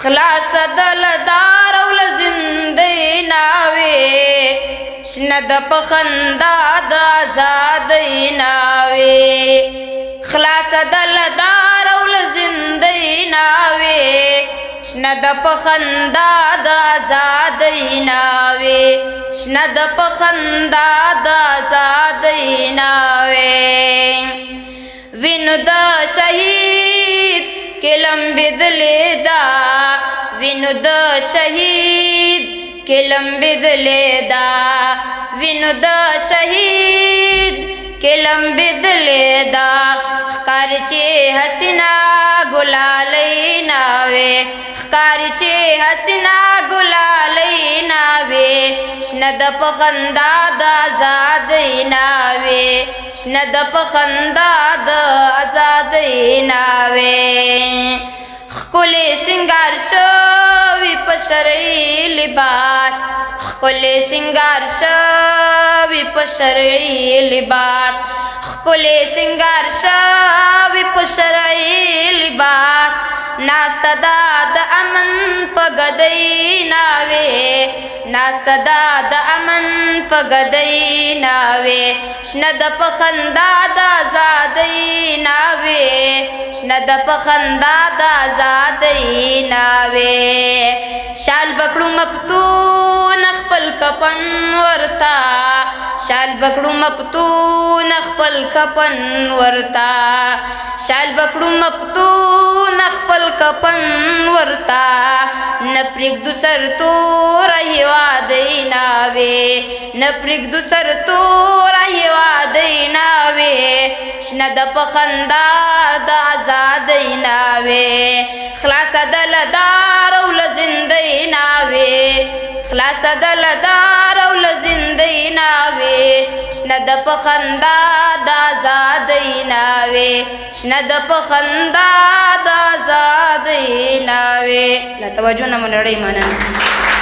خلاص دلدار او لزندې ناوې شنه د پخندا د آزادۍ ناوې خلاص دلدار او لزندې ناوې شنه د پخندا د آزادۍ ناوې شنه د پخندا د آزادۍ ناوې وینو د شهید کلم بدلې دا وینو د شهید کلم بدلې دا وینو د شهید کلم بدلې دا ښکار چې حسینا ګلالۍ ناوې ښکار چې حسینا ګلالۍ ناوې شنه د پخندا د آزادۍ ناوې شنه د پخندا د آزادۍ ناوې ښکلی سنگار شوي په شرعي لباس ښکلی سنگار شوي په شرعي لباس ښکلی سنگار شوي په شرعي لباس ناسته دا د امن په ګدۍ ناوې ناسته دا د امن په ګدۍ ناوې شنه د پخندا د آزادۍ ناوې شنه د پخندا د آزادۍ ناوې شال بکړو مفتون خپل کفن ورتا شال بکړو مفتون خپل کفن ورتا شال بکړو مفتون خپل کفن ورتا نپریږدو سر توره هیوادۍ ناوې نپریږدو سر توره هیوادۍ ناوې شنه د پخندا د آزادۍ ناوې خلاصه د لدار او له زندۍ ناوې خلاصه د لدار او له زندۍ ناوې شنه د پخندا د آزادۍ ناوې شنه د پخندا د آزادۍ ناوې لا توجه نه مو نړۍ مننه